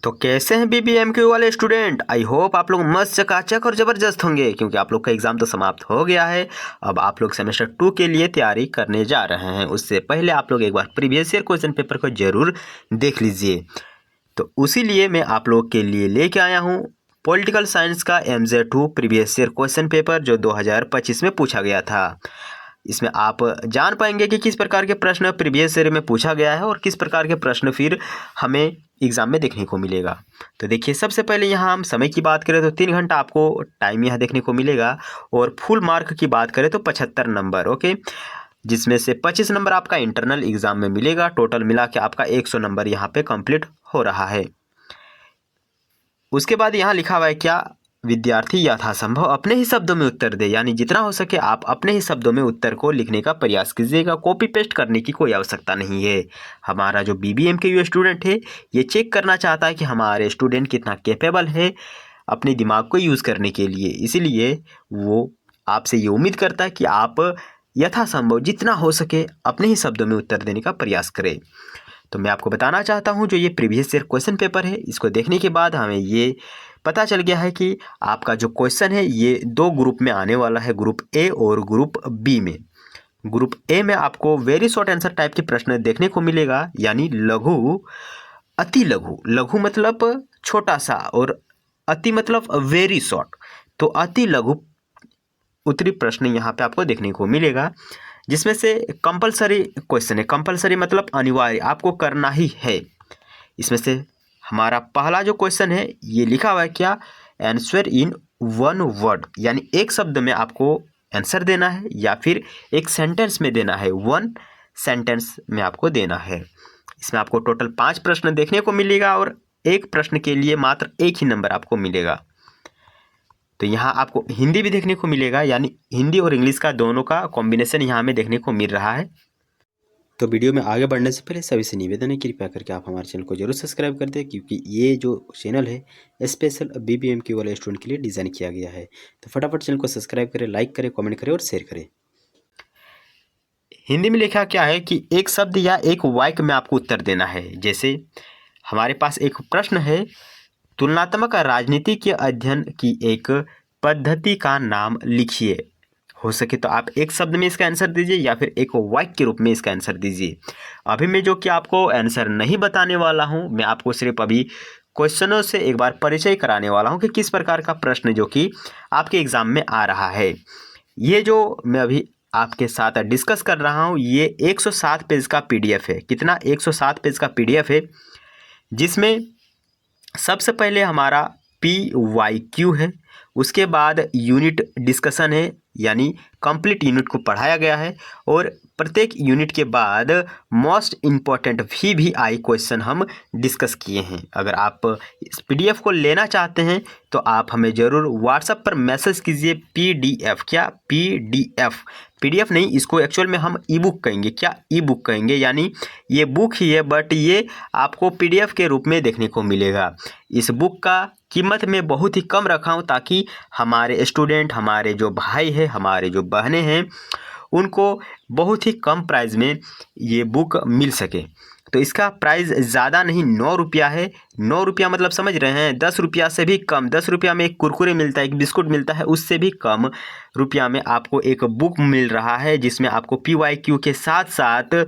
तो कैसे हैं बीबीएमक्यू वाले स्टूडेंट। आई होप आप लोग मस्त चकाचक और ज़बरदस्त होंगे, क्योंकि आप लोग का एग्ज़ाम तो समाप्त हो गया है। अब आप लोग सेमेस्टर 2 के लिए तैयारी करने जा रहे हैं। उससे पहले आप लोग एक बार प्रीवियस ईयर क्वेश्चन पेपर को ज़रूर देख लीजिए। तो उसी लिए मैं आप लोग के लिए लेके आया हूँ पॉलिटिकल साइंस का MZ2 previous year question paper, जो 2025 में पूछा गया था। इसमें आप जान पाएंगे कि किस प्रकार के प्रश्न प्रीवियस ईयर में पूछा गया है और किस प्रकार के प्रश्न फिर हमें एग्ज़ाम में देखने को मिलेगा। तो देखिए, सबसे पहले यहाँ हम समय की बात करें तो 3 घंटा आपको टाइम यहाँ देखने को मिलेगा, और फुल मार्क की बात करें तो 75 नंबर, ओके, जिसमें से 25 नंबर आपका इंटरनल एग्ज़ाम में मिलेगा। टोटल मिला के आपका 100 नंबर यहाँ पे कंप्लीट हो रहा है। उसके बाद यहाँ लिखा हुआ है क्या, विद्यार्थी यथासंभव अपने ही शब्दों में उत्तर दे, यानी जितना हो सके आप अपने ही शब्दों में उत्तर को लिखने का प्रयास कीजिएगा। कॉपी पेस्ट करने की कोई आवश्यकता नहीं है। हमारा जो BBMKU स्टूडेंट है ये चेक करना चाहता है कि हमारे स्टूडेंट कितना कैपेबल है अपने दिमाग को यूज़ करने के लिए, इसीलिए वो आपसे ये उम्मीद करता है कि आप यथासंभव जितना हो सके अपने ही शब्दों में उत्तर देने का प्रयास करें। तो मैं आपको बताना चाहता हूँ, जो ये प्रीवियस ईयर क्वेश्चन पेपर है इसको देखने के बाद हमें ये पता चल गया है कि आपका जो क्वेश्चन है ये 2 ग्रुप में आने वाला है, ग्रुप ए और ग्रुप बी में। ग्रुप ए में आपको वेरी शॉर्ट आंसर टाइप के प्रश्न देखने को मिलेगा, यानी लघु, अति लघु, लघु मतलब छोटा सा और अति मतलब वेरी शॉर्ट, तो अति लघु उत्तरी प्रश्न यहाँ पे आपको देखने को मिलेगा, जिसमें से कंपलसरी क्वेश्चन है। कंपलसरी मतलब अनिवार्य, आपको करना ही है। इसमें से हमारा पहला जो क्वेश्चन है ये लिखा हुआ है क्या, आंसर इन 1 वर्ड, यानी एक शब्द में आपको आंसर देना है या फिर एक सेंटेंस में देना है, 1 सेंटेंस में आपको देना है। इसमें आपको टोटल 5 प्रश्न देखने को मिलेगा और एक प्रश्न के लिए मात्र 1 ही नंबर आपको मिलेगा। तो यहाँ आपको हिंदी भी देखने को मिलेगा, यानी हिंदी और इंग्लिश का दोनों का कॉम्बिनेशन यहाँ हमें देखने को मिल रहा है। तो वीडियो में आगे बढ़ने से पहले सभी से निवेदन है, कृपया करके आप हमारे चैनल को जरूर सब्सक्राइब कर दें, क्योंकि ये जो चैनल है स्पेशल BBMKU वाले स्टूडेंट के लिए डिज़ाइन किया गया है। तो फटाफट चैनल को सब्सक्राइब करें, लाइक करें, कमेंट करें और शेयर करें। हिंदी में लिखा क्या है कि एक शब्द या एक वाक्य में आपको उत्तर देना है। जैसे हमारे पास एक प्रश्न है, तुलनात्मक राजनीति के अध्ययन की एक पद्धति का नाम लिखिए। हो सके तो आप एक शब्द में इसका आंसर दीजिए या फिर एक वाक्य के रूप में इसका आंसर दीजिए। अभी मैं जो कि आपको आंसर नहीं बताने वाला हूं, मैं आपको सिर्फ अभी क्वेश्चनों से एक बार परिचय कराने वाला हूं कि किस प्रकार का प्रश्न जो कि आपके एग्जाम में आ रहा है। ये जो मैं अभी आपके साथ डिस्कस कर रहा हूं ये 107 पेज का PDF है। कितना, 107 पेज का PDF है, जिसमें सबसे पहले हमारा PYQ है, उसके बाद यूनिट डिस्कशन है, यानी कंप्लीट यूनिट को पढ़ाया गया है, और प्रत्येक यूनिट के बाद मोस्ट इम्पॉर्टेंट VVI क्वेश्चन हम डिस्कस किए हैं। अगर आप इस PDF को लेना चाहते हैं तो आप हमें ज़रूर व्हाट्सएप पर मैसेज कीजिए। PDF, क्या PDF नहीं, इसको एक्चुअल में हम ई-बुक कहेंगे। क्या, ई-बुक कहेंगे, यानी ये बुक ही है बट ये आपको PDF के रूप में देखने को मिलेगा। इस बुक का कीमत मैं बहुत ही कम रखा हूँ ताकि हमारे स्टूडेंट, हमारे जो भाई हैं, हमारे जो बहनें हैं, उनको बहुत ही कम प्राइस में ये बुक मिल सके। तो इसका प्राइस ज़्यादा नहीं, 9 रुपया है। 9 रुपया मतलब समझ रहे हैं, 10 रुपया से भी कम। 10 रुपया में एक कुरकुरे मिलता है, एक बिस्कुट मिलता है, उससे भी कम रुपया में आपको एक बुक मिल रहा है, जिसमें आपको PYQ के साथ साथ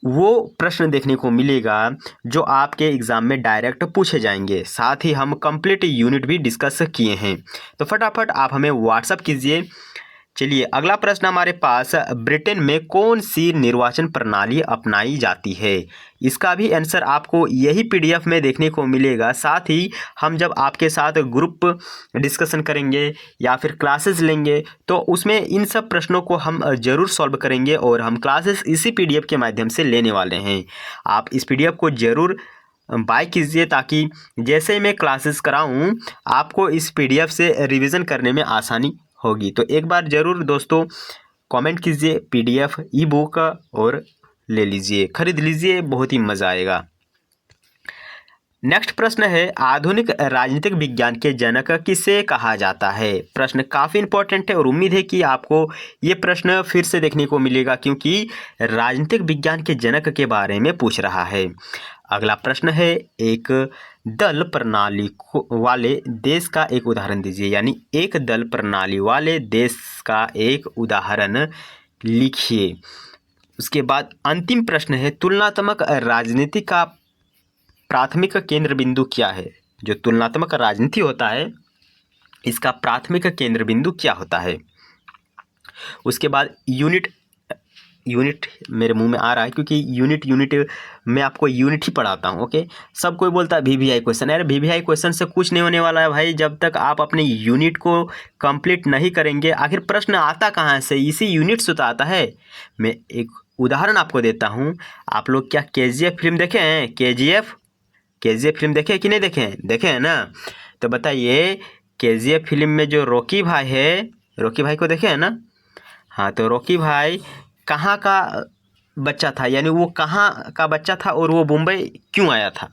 वो प्रश्न देखने को मिलेगा जो आपके एग्ज़ाम में डायरेक्ट पूछे जाएंगे। साथ ही हम कंप्लीट यूनिट भी डिस्कस किए हैं। तो फटाफट आप हमें व्हाट्सअप कीजिए। चलिए, अगला प्रश्न हमारे पास, ब्रिटेन में कौन सी निर्वाचन प्रणाली अपनाई जाती है। इसका भी आंसर आपको यही PDF में देखने को मिलेगा। साथ ही हम जब आपके साथ ग्रुप डिस्कशन करेंगे या फिर क्लासेस लेंगे तो उसमें इन सब प्रश्नों को हम ज़रूर सॉल्व करेंगे, और हम क्लासेस इसी PDF के माध्यम से लेने वाले हैं। आप इस PDF को ज़रूर बाय कीजिए, ताकि जैसे मैं क्लासेस कराऊं आपको इस PDF से रिवीजन करने में आसानी होगी। तो एक बार ज़रूर दोस्तों कमेंट कीजिए PDF ई-बुक और ले लीजिए, खरीद लीजिए, बहुत ही मज़ा आएगा। नेक्स्ट प्रश्न है, आधुनिक राजनीतिक विज्ञान के जनक किसे कहा जाता है। प्रश्न काफ़ी इंपॉर्टेंट है और उम्मीद है कि आपको ये प्रश्न फिर से देखने को मिलेगा, क्योंकि राजनीतिक विज्ञान के जनक के बारे में पूछ रहा है। अगला प्रश्न है, एक दल प्रणाली वाले देश का एक उदाहरण दीजिए, यानी एक दल प्रणाली वाले देश का एक उदाहरण लिखिए। उसके बाद अंतिम प्रश्न है, तुलनात्मक राजनीति का प्राथमिक केंद्र बिंदु क्या है। जो तुलनात्मक राजनीति होता है इसका प्राथमिक केंद्र बिंदु क्या होता है। उसके बाद यूनिट मेरे मुंह में आ रहा है क्योंकि यूनिट मैं आपको यूनिट ही पढ़ाता हूँ। ओके, सब कोई बोलता है वीवीआई क्वेश्चन। अरे वीवीआई क्वेश्चन से कुछ नहीं होने वाला है भाई, जब तक आप अपने यूनिट को कंप्लीट नहीं करेंगे। आखिर प्रश्न आता कहाँ से, इसी यूनिट से तो आता है। मैं एक उदाहरण आपको देता हूँ। आप लोग क्या केजीएफ फिल्म देखे हैं? केजीएफ फिल्म देखे कि नहीं देखे हैं? देखे हैं ना? तो बताइए, केजीएफ फिल्म में जो रॉकी भाई है, रॉकी भाई को देखे हैं ना? हाँ, तो रॉकी भाई कहाँ का बच्चा था, यानी वो कहाँ का बच्चा था और वो मुंबई क्यों आया था।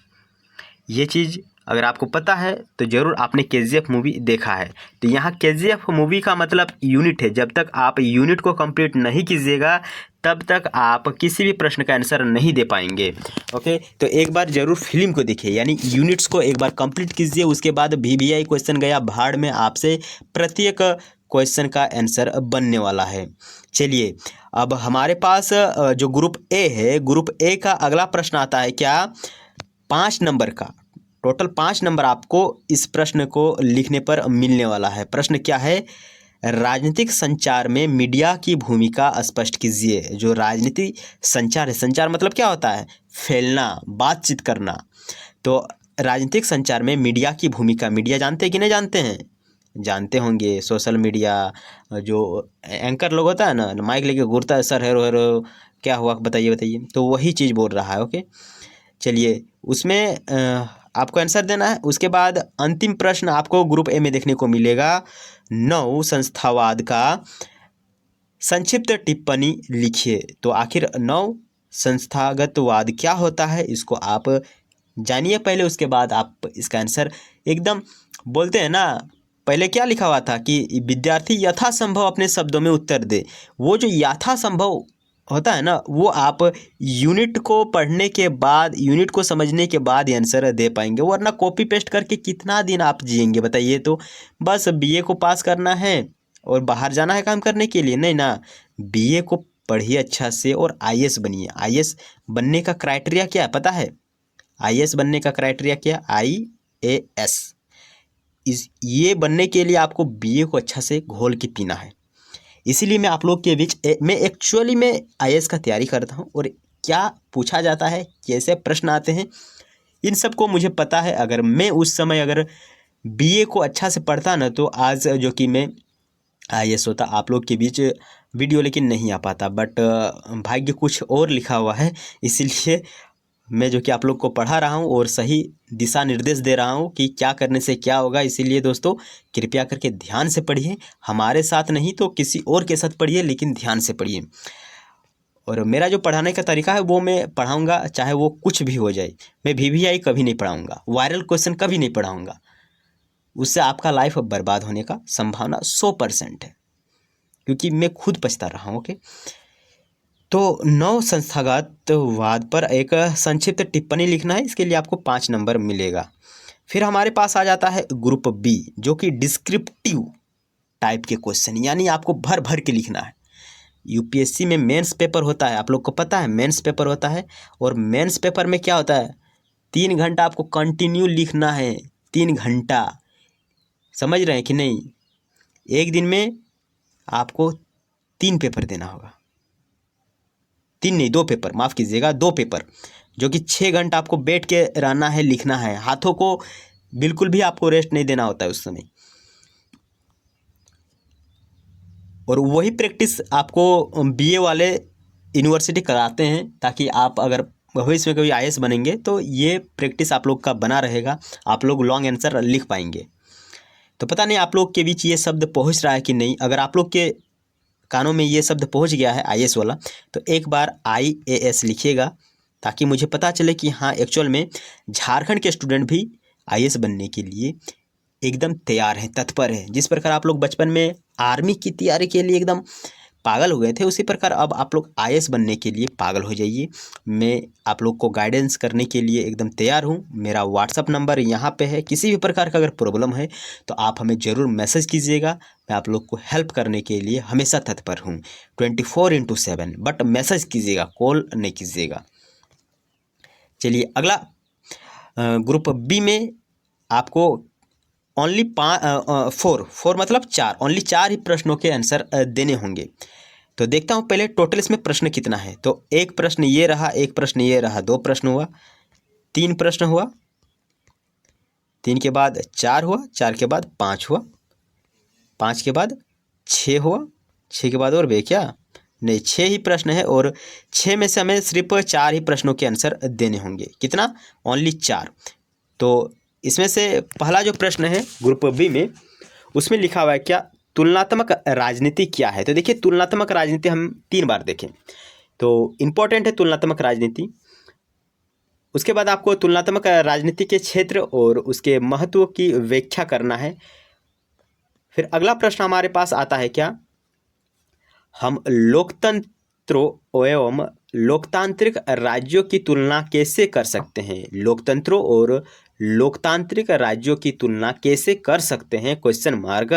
ये चीज़ अगर आपको पता है तो ज़रूर आपने केजीएफ मूवी देखा है। तो यहाँ केजीएफ मूवी का मतलब यूनिट है। जब तक आप यूनिट को कंप्लीट नहीं कीजिएगा तब तक आप किसी भी प्रश्न का आंसर नहीं दे पाएंगे। ओके, तो एक बार ज़रूर फिल्म को देखिए, यानी यूनिट्स को एक बार कंप्लीट कीजिए। उसके बाद वीवीआई क्वेश्चन गया भाड़ में, आपसे प्रत्येक क्वेश्चन का आंसर बनने वाला है। चलिए, अब हमारे पास जो ग्रुप ए है, ग्रुप ए का अगला प्रश्न आता है क्या, 5 नंबर का। टोटल 5 नंबर आपको इस प्रश्न को लिखने पर मिलने वाला है। प्रश्न क्या है, राजनीतिक संचार में मीडिया की भूमिका स्पष्ट कीजिए। जो राजनीति संचार है, संचार मतलब क्या होता है, फैलना, बातचीत करना। तो राजनीतिक संचार में मीडिया की भूमिका, मीडिया जानते हैं कि नहीं जानते हैं? जानते होंगे, सोशल मीडिया, जो एंकर लोग होता है ना, माइक लेके घूरता है, सर हेरो हेरो क्या हुआ बताइए, तो वही चीज़ बोल रहा है। ओके, चलिए, उसमें आपको आंसर देना है। उसके बाद अंतिम प्रश्न आपको ग्रुप ए में देखने को मिलेगा, नव संस्थावाद का संक्षिप्त टिप्पणी लिखिए। तो आखिर नव संस्थागतवाद क्या होता है, इसको आप जानिए पहले, उसके बाद आप इसका आंसर एकदम बोलते हैं ना, पहले क्या लिखा हुआ था कि विद्यार्थी यथासंभव अपने शब्दों में उत्तर दे। वो जो यथासंभव होता है ना, वो आप यूनिट को पढ़ने के बाद, यूनिट को समझने के बाद आंसर दे पाएंगे, वरना कॉपी पेस्ट करके कितना दिन आप जिएंगे बताइए। तो बस बीए को पास करना है और बाहर जाना है काम करने के लिए, नहीं ना। बीए को पढ़िए अच्छा से और आईएएस बनिए। आईएएस बनने का क्राइटेरिया क्या है पता है? आईएएस बनने का क्राइटेरिया क्या? आईएएस, ये बनने के लिए आपको बीए को अच्छा से घोल के पीना है। इसीलिए मैं आप लोग के बीच मैं एक्चुअली में आईएएस का तैयारी करता हूँ, और क्या पूछा जाता है, कैसे प्रश्न आते हैं, इन सब को मुझे पता है। अगर मैं उस समय अगर बीए को अच्छा से पढ़ता ना, तो आज जो कि मैं आईएएस होता। आप लोग के बीच वीडियो लेकिन नहीं आ पाता, बट भाग्य कुछ और लिखा हुआ है, इसीलिए मैं जो कि आप लोग को पढ़ा रहा हूँ और सही दिशा निर्देश दे रहा हूँ कि क्या करने से क्या होगा। इसीलिए दोस्तों, कृपया करके ध्यान से पढ़िए, हमारे साथ नहीं तो किसी और के साथ पढ़िए, लेकिन ध्यान से पढ़िए। और मेरा जो पढ़ाने का तरीका है वो मैं पढ़ाऊँगा, चाहे वो कुछ भी हो जाए। मैं वीवीआई कभी नहीं पढ़ाऊँगा, वायरल क्वेश्चन कभी नहीं पढ़ाऊँगा, उससे आपका लाइफ बर्बाद होने का संभावना 100% है, क्योंकि मैं खुद पछता रहा हूँ। ओके, तो नव संस्थागतवाद पर एक संक्षिप्त टिप्पणी लिखना है, इसके लिए आपको 5 नंबर मिलेगा। फिर हमारे पास आ जाता है ग्रुप बी, जो कि डिस्क्रिप्टिव टाइप के क्वेश्चन, यानी आपको भर भर के लिखना है। यूपीएससी में मेंस पेपर होता है, आप लोग को पता है मेंस पेपर होता है, और मेंस पेपर में क्या होता है, 3 घंटा आपको कंटिन्यू लिखना है, 3 घंटा, समझ रहे हैं कि नहीं? एक दिन में आपको 3 पेपर देना होगा, 3 नहीं 2 पेपर, माफ़ कीजिएगा 2 पेपर, जो कि 6 घंटा आपको बैठ के रहना है, लिखना है। हाथों को बिल्कुल भी आपको रेस्ट नहीं देना होता है उस समय। और वही प्रैक्टिस आपको बीए वाले यूनिवर्सिटी कराते हैं, ताकि आप अगर भविष्य में कभी आईएएस बनेंगे तो ये प्रैक्टिस आप लोग का बना रहेगा, आप लोग लॉन्ग आंसर लिख पाएंगे। तो पता नहीं आप लोग के बीच ये शब्द पहुंच रहा है कि नहीं। अगर आप लोग के कानों में ये शब्द पहुंच गया है आईएएस वाला, तो एक बार आईएएस लिखिएगा, ताकि मुझे पता चले कि हाँ एक्चुअल में झारखंड के स्टूडेंट भी आईएएस बनने के लिए एकदम तैयार हैं, तत्पर हैं। जिस प्रकार आप लोग बचपन में आर्मी की तैयारी के लिए एकदम पागल हो गए थे, उसी प्रकार अब आप लोग आईएएस बनने के लिए पागल हो जाइए। मैं आप लोग को गाइडेंस करने के लिए एकदम तैयार हूँ। मेरा व्हाट्सअप नंबर यहाँ पे है। किसी भी प्रकार का अगर प्रॉब्लम है तो आप हमें ज़रूर मैसेज कीजिएगा। मैं आप लोग को हेल्प करने के लिए हमेशा तत्पर हूँ 24/7। बट मैसेज कीजिएगा, कॉल नहीं कीजिएगा। चलिए अगला ग्रुप बी में आपको ओनली 4 मतलब 4, ओनली 4 ही प्रश्नों के आंसर देने होंगे। तो देखता हूँ पहले टोटल इसमें प्रश्न कितना है। तो एक प्रश्न ये रहा, एक प्रश्न ये रहा, 2 प्रश्न हुआ, 3 प्रश्न हुआ, 3 के बाद 4 हुआ, 4 के बाद 5 हुआ, 5 के बाद 6 हुआ, 6 के बाद और भी क्या नहीं, 6 ही प्रश्न है और 6 में से हमें सिर्फ 4 ही प्रश्नों के आंसर देने होंगे। कितना? ओनली 4। तो इसमें से पहला जो प्रश्न है ग्रुप बी में, उसमें लिखा हुआ है क्या? तुलनात्मक राजनीति क्या है? तो देखिए तुलनात्मक राजनीति हम 3 बार देखें तो इम्पोर्टेंट है तुलनात्मक राजनीति। उसके बाद आपको तुलनात्मक राजनीति के क्षेत्र और उसके महत्व की व्याख्या करना है। फिर अगला प्रश्न हमारे पास आता है क्या? हम लोकतंत्रों एवं लोकतांत्रिक राज्यों की तुलना कैसे कर सकते हैं? लोकतंत्रों और लोकतांत्रिक राज्यों की तुलना कैसे कर सकते हैं? Question mark.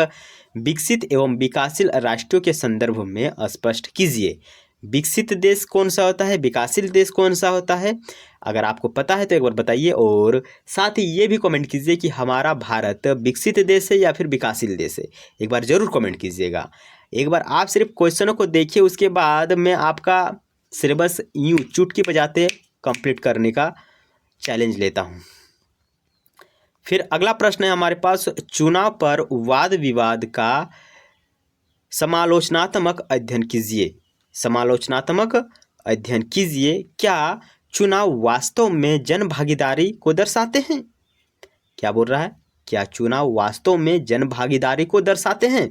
विकसित एवं विकासशील राष्ट्रों के संदर्भ में स्पष्ट कीजिए। विकसित देश कौन सा होता है, विकासशील देश कौन सा होता है? अगर आपको पता है तो एक बार बताइए और साथ ही ये भी कमेंट कीजिए कि हमारा भारत विकसित देश है या फिर विकासशील देश है। एक बार ज़रूर कमेंट कीजिएगा। एक बार आप सिर्फ क्वेश्चनों को देखिए, उसके बाद मैं आपका सिलेबस यूँ चुटकी बजाते कंप्लीट करने का चैलेंज लेता हूँ। फिर अगला प्रश्न है हमारे पास, चुनाव पर वाद विवाद का समालोचनात्मक अध्ययन कीजिए। समालोचनात्मक अध्ययन कीजिए। क्या चुनाव वास्तव में जन भागीदारी को दर्शाते हैं? क्या बोल रहा है? क्या चुनाव वास्तव में जन भागीदारी को दर्शाते हैं?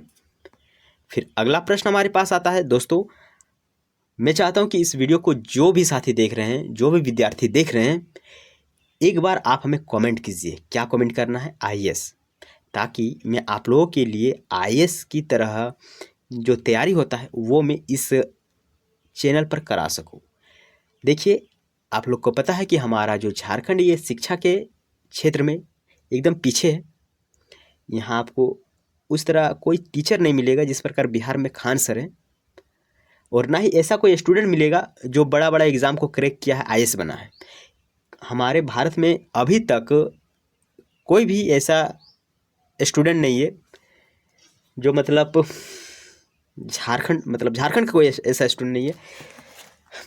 फिर अगला प्रश्न हमारे पास आता है। दोस्तों मैं चाहता हूं कि इस वीडियो को जो भी साथी देख रहे हैं, जो भी विद्यार्थी देख रहे हैं, एक बार आप हमें कमेंट कीजिए। क्या कमेंट करना है? आईएएस, ताकि मैं आप लोगों के लिए आईएएस की तरह जो तैयारी होता है वो मैं इस चैनल पर करा सकूं। देखिए आप लोग को पता है कि हमारा जो झारखंड ये शिक्षा के क्षेत्र में एकदम पीछे है। यहाँ आपको उस तरह कोई टीचर नहीं मिलेगा जिस प्रकार बिहार में खान सर हैं, और ना ही ऐसा कोई स्टूडेंट मिलेगा जो बड़ा बड़ा एग्ज़ाम को क्रैक किया है, आईएएस बना है। हमारे भारत में अभी तक कोई भी ऐसा स्टूडेंट नहीं है जो मतलब झारखंड का कोई ऐसा स्टूडेंट नहीं है।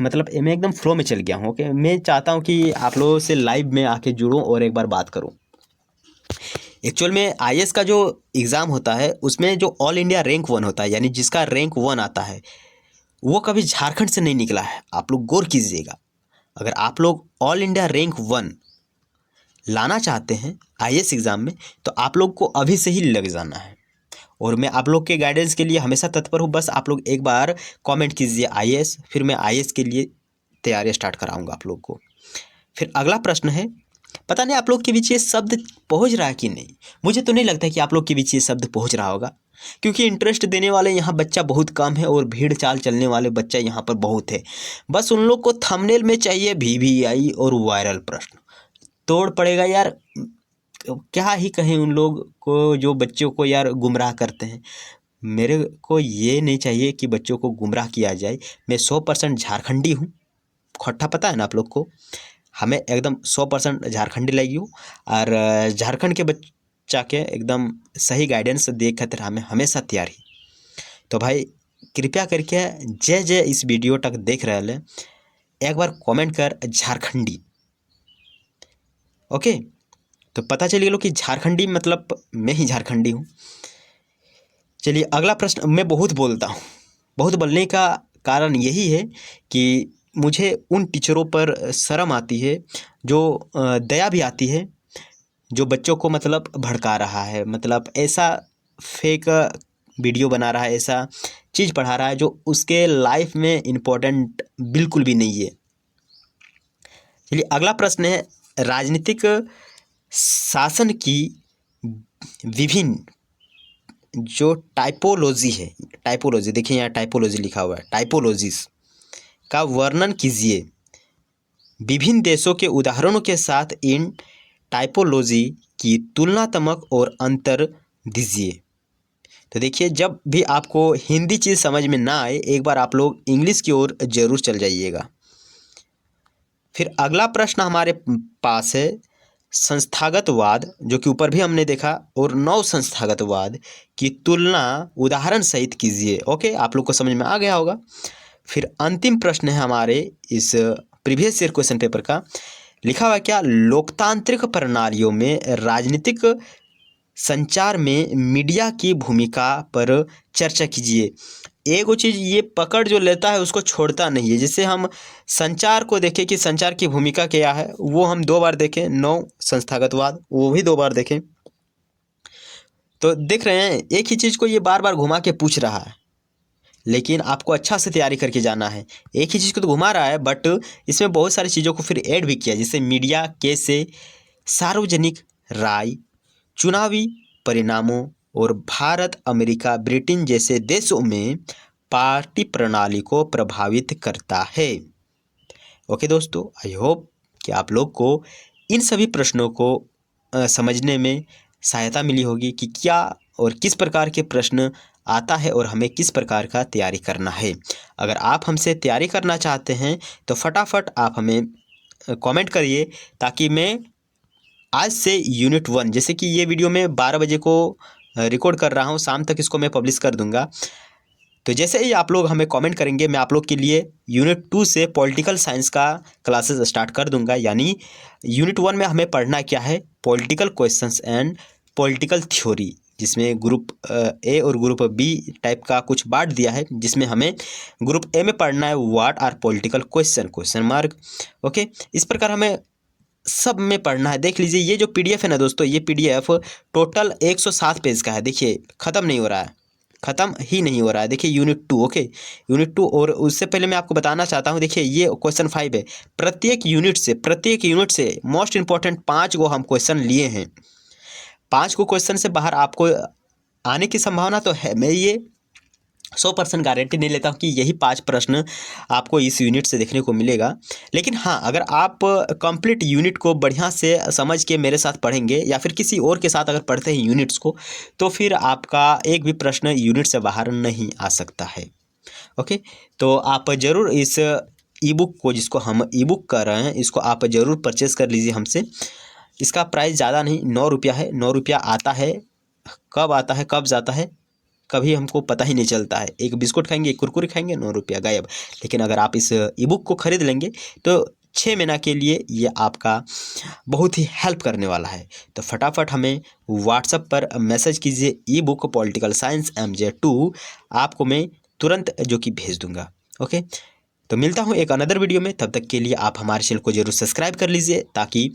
मतलब मैं एकदम फ्लो में चल गया हूँ। ओके, मैं चाहता हूँ कि आप लोगों से लाइव में आके जुड़ूँ और एक बार बात करूँ। एक्चुअल में आईएएस का जो एग्ज़ाम होता है उसमें जो ऑल इंडिया रैंक 1 होता है, यानी जिसका रैंक 1 आता है, वो कभी झारखंड से नहीं निकला है। आप लोग गौर कीजिएगा। अगर आप लोग ऑल इंडिया रैंक 1 लाना चाहते हैं आईएएस एग्ज़ाम में तो आप लोग को अभी से ही लग जाना है, और मैं आप लोग के गाइडेंस के लिए हमेशा तत्पर हूँ। बस आप लोग एक बार कमेंट कीजिए आईएएस, फिर मैं आईएएस के लिए तैयारी स्टार्ट कराऊंगा आप लोग को। फिर अगला प्रश्न है, पता नहीं आप लोग के बीच ये शब्द पहुँच रहा है कि नहीं। मुझे तो नहीं लगता कि आप लोग के बीच ये शब्द पहुँच रहा होगा, क्योंकि इंटरेस्ट देने वाले यहाँ बच्चा बहुत कम है और भीड़ चाल चलने वाले बच्चा यहाँ पर बहुत है। बस उन लोग को थंबनेल में चाहिए वीवीआई और वायरल प्रश्न। तोड़ पड़ेगा यार, क्या ही कहें उन लोग को जो बच्चों को यार गुमराह करते हैं। मेरे को ये नहीं चाहिए कि बच्चों को गुमराह किया जाए। मैं 100% झारखंडी हूँ, खोट्टा पता है ना आप लोग को। हमें एकदम 100% झारखंडी लगी हूँ, और झारखंड के बच्चा के एकदम सही गाइडेंस दे खातिर हमें हमेशा तैयार ही। तो भाई कृपया करके जय जय इस वीडियो तक देख रहे हैं, एक बार कमेंट कर झारखंडी। ओके, तो पता चलिए लो कि झारखंडी मतलब मैं ही झारखंडी हूँ। चलिए अगला प्रश्न। मैं बहुत बोलता हूँ, बहुत बोलने का कारण यही है कि मुझे उन टीचरों पर शर्म आती है, जो दया भी आती है, जो बच्चों को मतलब भड़का रहा है, मतलब ऐसा फेक वीडियो बना रहा है, ऐसा चीज़ पढ़ा रहा है जो उसके लाइफ में इम्पोर्टेंट बिल्कुल भी नहीं है। चलिए अगला प्रश्न है, राजनीतिक शासन की विभिन्न जो टाइपोलॉजी है, टाइपोलॉजी देखिए यहाँ टाइपोलॉजी लिखा हुआ है, टाइपोलॉजीज का वर्णन कीजिए। विभिन्न देशों के उदाहरणों के साथ इन टाइपोलॉजी की तुलनात्मक और अंतर दीजिए। तो देखिए, जब भी आपको हिंदी चीज़ समझ में ना आए, एक बार आप लोग इंग्लिश की ओर जरूर चल जाइएगा। फिर अगला प्रश्न हमारे पास है संस्थागतवाद, जो कि ऊपर भी हमने देखा, और नव संस्थागतवाद की तुलना उदाहरण सहित कीजिए। ओके, आप लोग को समझ में आ गया होगा। फिर अंतिम प्रश्न है हमारे इस प्रीवियस ईयर क्वेश्चन पेपर का, लिखा हुआ क्या, लोकतांत्रिक प्रणालियों में राजनीतिक संचार में मीडिया की भूमिका पर चर्चा कीजिए। एगो चीज़ ये पकड़ जो लेता है उसको छोड़ता नहीं है। जैसे हम संचार को देखें कि संचार की भूमिका क्या है, वो हम 2 बार देखें, नव संस्थागतवाद वो भी 2 बार देखें। तो देख रहे हैं, एक ही चीज़ को ये बार बार घुमा के पूछ रहा है, लेकिन आपको अच्छा से तैयारी करके जाना है। एक ही चीज़ को तो घुमा रहा है, बट इसमें बहुत सारी चीज़ों को फिर ऐड भी किया, जैसे मीडिया कैसे सार्वजनिक राय, चुनावी परिणामों और भारत, अमेरिका, ब्रिटेन जैसे देशों में पार्टी प्रणाली को प्रभावित करता है। ओके दोस्तों, आई होप कि आप लोग को इन सभी प्रश्नों को समझने में सहायता मिली होगी कि क्या और किस प्रकार के प्रश्न आता है और हमें किस प्रकार का तैयारी करना है। अगर आप हमसे तैयारी करना चाहते हैं तो फटाफट आप हमें कमेंट करिए, ताकि मैं आज से यूनिट 1, जैसे कि ये वीडियो मैं 12 बजे को रिकॉर्ड कर रहा हूँ, शाम तक इसको मैं पब्लिश कर दूंगा। तो जैसे ही आप लोग हमें कमेंट करेंगे, मैं आप लोग के लिए यूनिट 2 से पॉलिटिकल साइंस का क्लासेस स्टार्ट कर दूंगा। यानी यूनिट 1 में हमें पढ़ना क्या है, political questions and political theory, जिसमें ग्रुप ए और ग्रुप बी टाइप का कुछ बांट दिया है, जिसमें हमें ग्रुप ए में पढ़ना है what are political question mark. Okay, इस प्रकार हमें सब में पढ़ना है। देख लीजिए, ये जो पीडीएफ है ना दोस्तों, ये पीडीएफ टोटल 107 पेज का है। देखिए, ख़त्म नहीं हो रहा है, ख़त्म ही नहीं हो रहा है। देखिए यूनिट 2, ओके, यूनिट 2। और उससे पहले मैं आपको बताना चाहता हूँ, देखिए ये क्वेश्चन 5 है। प्रत्येक यूनिट से मोस्ट इंपॉर्टेंट 5 को हम क्वेश्चन लिए हैं। 5 को क्वेश्चन से बाहर आपको आने की संभावना तो है। मैं ये 100% गारंटी नहीं लेता हूँ कि यही 5 प्रश्न आपको इस यूनिट से देखने को मिलेगा। लेकिन हाँ, अगर आप कंप्लीट यूनिट को बढ़िया से समझ के मेरे साथ पढ़ेंगे, या फिर किसी और के साथ अगर पढ़ते हैं यूनिट्स को, तो फिर आपका एक भी प्रश्न यूनिट से बाहर नहीं आ सकता है। ओके, तो आप ज़रूर इस ई बुक को, जिसको हम ई बुक कर रहे हैं, इसको आप ज़रूर परचेज़ कर लीजिए हमसे। इसका प्राइस ज़्यादा नहीं, 9 रुपया है। 9 रुपया आता है, कब आता है कब जाता है कभी हमको पता ही नहीं चलता है। एक बिस्कुट खाएंगे, एक कुरकुरे खाएंगे, 9 रुपया गायब। लेकिन अगर आप इस ई बुक को खरीद लेंगे तो 6 महीना के लिए ये आपका बहुत ही हेल्प करने वाला है। तो फटाफट हमें व्हाट्सएप पर मैसेज कीजिए, ई बुक पॉलिटिकल साइंस MJ2, आपको मैं तुरंत जो कि भेज दूंगा। ओके, तो मिलता हूँ एक अनदर वीडियो में। तब तक के लिए आप हमारे चैनल को जरूर सब्सक्राइब कर लीजिए, ताकि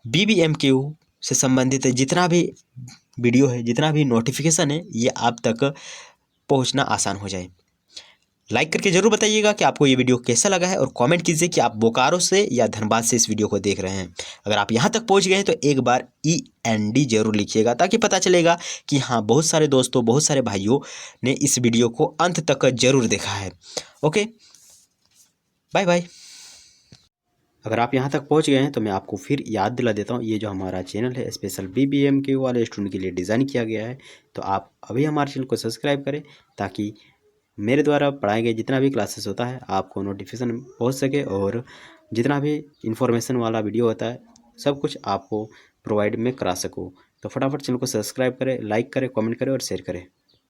BBMQ से संबंधित जितना भी वीडियो है, जितना भी नोटिफिकेशन है, ये आप तक पहुंचना आसान हो जाए। लाइक करके जरूर बताइएगा कि आपको ये वीडियो कैसा लगा है, और कमेंट कीजिए कि आप बोकारो से या धनबाद से इस वीडियो को देख रहे हैं। अगर आप यहाँ तक पहुँच गए हैं तो एक बार END जरूर लिखिएगा, ताकि पता चलेगा कि हाँ, बहुत सारे दोस्तों, बहुत सारे भाइयों ने इस वीडियो को अंत तक जरूर देखा है। Okay, bye bye. अगर आप यहाँ तक पहुँच गए हैं तो मैं आपको फिर याद दिला देता हूँ, ये जो हमारा चैनल है स्पेशल BBMQ वाले स्टूडेंट के लिए डिज़ाइन किया गया है। तो आप अभी हमारे चैनल को सब्सक्राइब करें, ताकि मेरे द्वारा पढ़ाए गए जितना भी क्लासेस होता है आपको नोटिफिकेशन पहुँच सके, और जितना भी इंफॉर्मेशन वाला वीडियो होता है सब कुछ आपको प्रोवाइड में करा सकूँ। तो फटाफट चैनल को सब्सक्राइब करें, लाइक करें, कमेंट करें और शेयर करें।